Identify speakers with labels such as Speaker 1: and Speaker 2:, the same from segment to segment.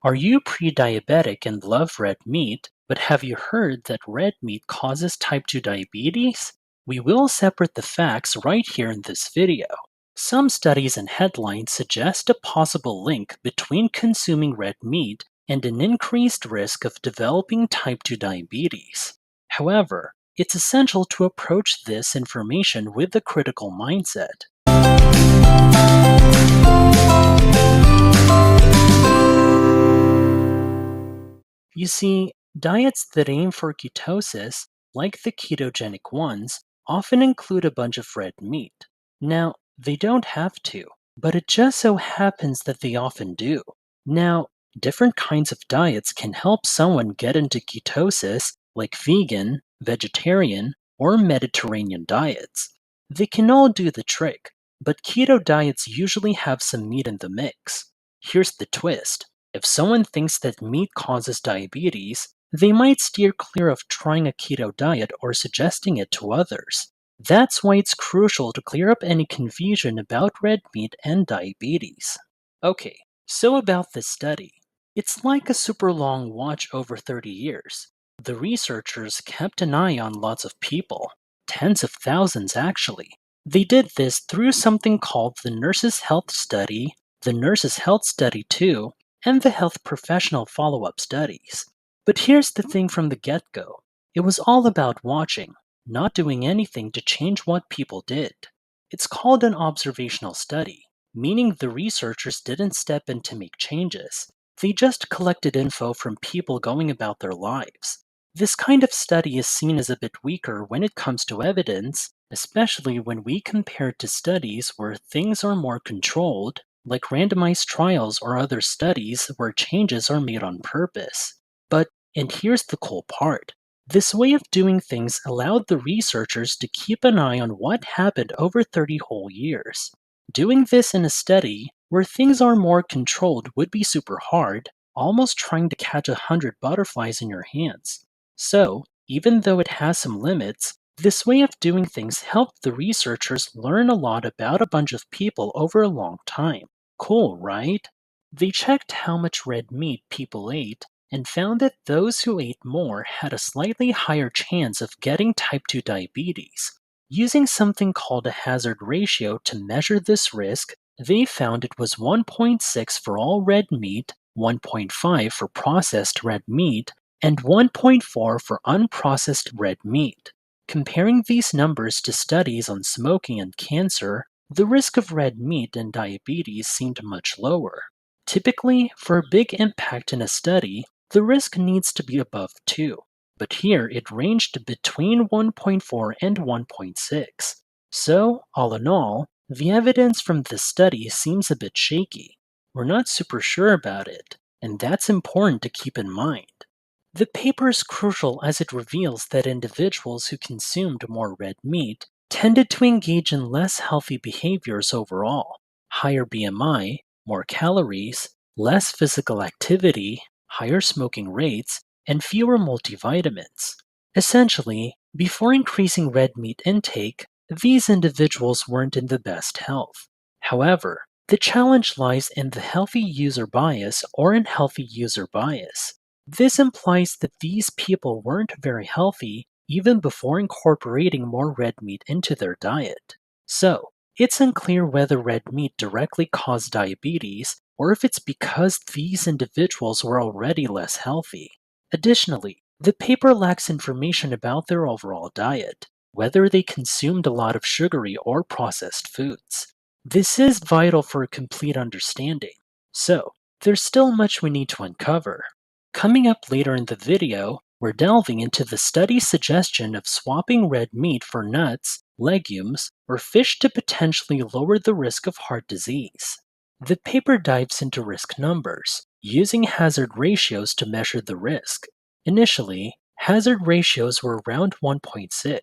Speaker 1: Are you pre-diabetic and love red meat, but have you heard that red meat causes type 2 diabetes? We will separate the facts right here in this video. Some studies and headlines suggest a possible link between consuming red meat and an increased risk of developing type 2 diabetes. However, it's essential to approach this information with a critical mindset. You see, diets that aim for ketosis, like the ketogenic ones, often include a bunch of red meat. Now, they don't have to, but it just so happens that they often do. Now, different kinds of diets can help someone get into ketosis, like vegan, vegetarian, or Mediterranean diets. They can all do the trick, but keto diets usually have some meat in the mix. Here's the twist. If someone thinks that meat causes diabetes, they might steer clear of trying a keto diet or suggesting it to others. That's why it's crucial to clear up any confusion about red meat and diabetes. Okay, so about this study. It's like a super long watch over 30 years. The researchers kept an eye on lots of people, tens of thousands actually. They did this through something called the Nurses' Health Study, the Nurses' Health Study 2, and the health professional follow-up studies. But here's the thing from the get-go. It was all about watching, not doing anything to change what people did. It's called an observational study, meaning the researchers didn't step in to make changes. They just collected info from people going about their lives. This kind of study is seen as a bit weaker when it comes to evidence, especially when we compare it to studies where things are more controlled, like randomized trials or other studies where changes are made on purpose. But, and here's the cool part, this way of doing things allowed the researchers to keep an eye on what happened over 30 whole years. Doing this in a study where things are more controlled would be super hard, almost trying to catch 100 butterflies in your hands. So, even though it has some limits, this way of doing things helped the researchers learn a lot about a bunch of people over a long time. Cool, right? They checked how much red meat people ate and found that those who ate more had a slightly higher chance of getting type 2 diabetes. Using something called a hazard ratio to measure this risk, they found it was 1.6 for all red meat, 1.5 for processed red meat, and 1.4 for unprocessed red meat. Comparing these numbers to studies on smoking and cancer, the risk of red meat and diabetes seemed much lower. Typically, for a big impact in a study, the risk needs to be above 2, but here it ranged between 1.4 and 1.6. So, all in all, the evidence from this study seems a bit shaky. We're not super sure about it, and that's important to keep in mind. The paper is crucial as it reveals that individuals who consumed more red meat tended to engage in less healthy behaviors overall: higher BMI, more calories, less physical activity, higher smoking rates, and fewer multivitamins. Essentially, before increasing red meat intake, these individuals weren't in the best health. However, the challenge lies in the healthy user bias or unhealthy user bias. This implies that these people weren't very healthy even before incorporating more red meat into their diet. So, it's unclear whether red meat directly caused diabetes or if it's because these individuals were already less healthy. Additionally, the paper lacks information about their overall diet, whether they consumed a lot of sugary or processed foods. This is vital for a complete understanding. So, there's still much we need to uncover. Coming up later in the video, we're delving into the study's suggestion of swapping red meat for nuts, legumes, or fish to potentially lower the risk of heart disease. The paper dives into risk numbers, using hazard ratios to measure the risk. Initially, hazard ratios were around 1.6,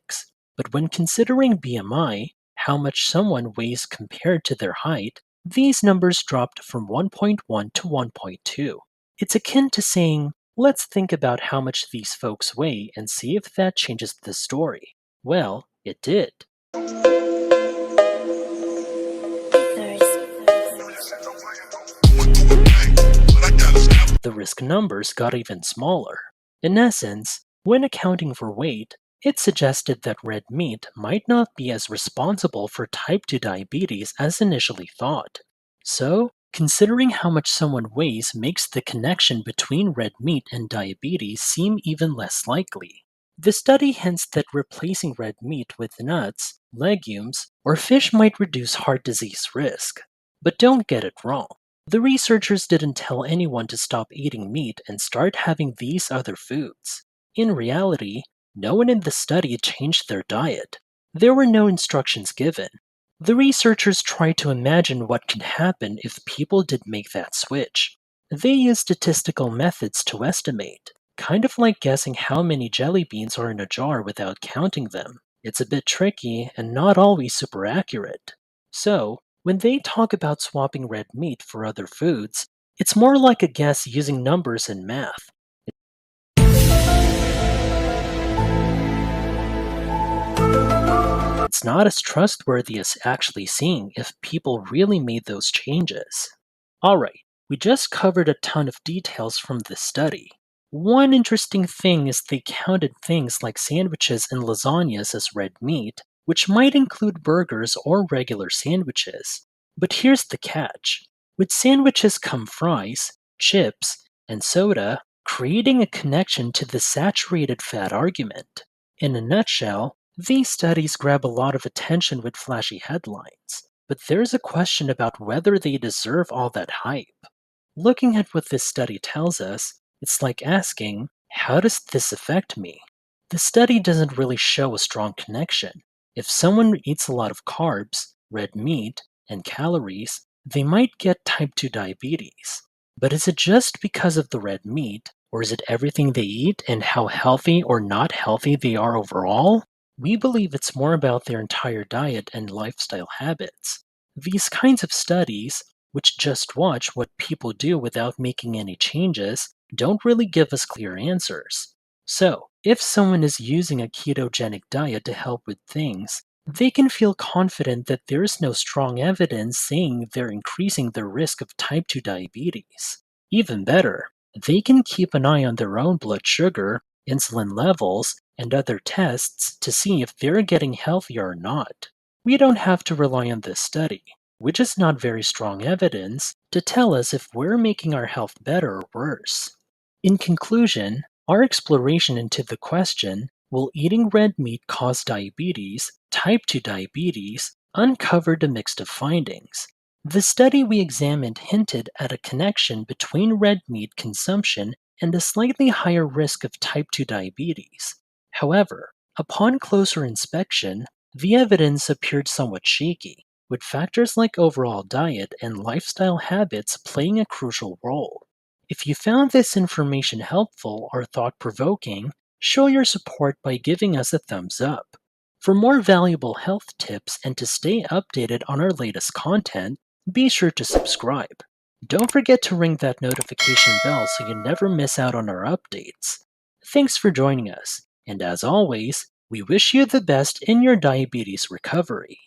Speaker 1: but when considering BMI, how much someone weighs compared to their height, these numbers dropped from 1.1 to 1.2. It's akin to saying, let's think about how much these folks weigh and see if that changes the story. Well, it did. the risk numbers got even smaller. In essence, when accounting for weight, it suggested that red meat might not be as responsible for type 2 diabetes as initially thought. So, considering how much someone weighs makes the connection between red meat and diabetes seem even less likely. The study hints that replacing red meat with nuts, legumes, or fish might reduce heart disease risk. But don't get it wrong. The researchers didn't tell anyone to stop eating meat and start having these other foods. In reality, no one in the study changed their diet. There were no instructions given. The researchers tried to imagine what could happen if people did make that switch. They used statistical methods to estimate, kind of like guessing how many jelly beans are in a jar without counting them. It's a bit tricky and not always super accurate. So, when they talk about swapping red meat for other foods, it's more like a guess using numbers and math. It's not as trustworthy as actually seeing if people really made those changes. Alright, we just covered a ton of details from this study. One interesting thing is they counted things like sandwiches and lasagnas as red meat, which might include burgers or regular sandwiches. But here's the catch. With sandwiches come fries, chips, and soda, creating a connection to the saturated fat argument. In a nutshell, these studies grab a lot of attention with flashy headlines, but there's a question about whether they deserve all that hype. Looking at what this study tells us, it's like asking, how does this affect me? The study doesn't really show a strong connection. If someone eats a lot of carbs, red meat, and calories, they might get type 2 diabetes. But is it just because of the red meat, or is it everything they eat and how healthy or not healthy they are overall? We believe it's more about their entire diet and lifestyle habits. These kinds of studies, which just watch what people do without making any changes, don't really give us clear answers. So, if someone is using a ketogenic diet to help with things, they can feel confident that there is no strong evidence saying they're increasing their risk of type 2 diabetes. Even better, they can keep an eye on their own blood sugar, insulin levels, and other tests to see if they're getting healthier or not. We don't have to rely on this study, which is not very strong evidence, to tell us if we're making our health better or worse. In conclusion, our exploration into the question, will eating red meat cause diabetes, type 2 diabetes, uncovered a mix of findings. The study we examined hinted at a connection between red meat consumption and a slightly higher risk of type 2 diabetes. However, upon closer inspection, the evidence appeared somewhat shaky, with factors like overall diet and lifestyle habits playing a crucial role. If you found this information helpful or thought provoking, show your support by giving us a thumbs up. For more valuable health tips and to stay updated on our latest content, be sure to subscribe. Don't forget to ring that notification bell so you never miss out on our updates. Thanks for joining us, and as always, we wish you the best in your diabetes recovery.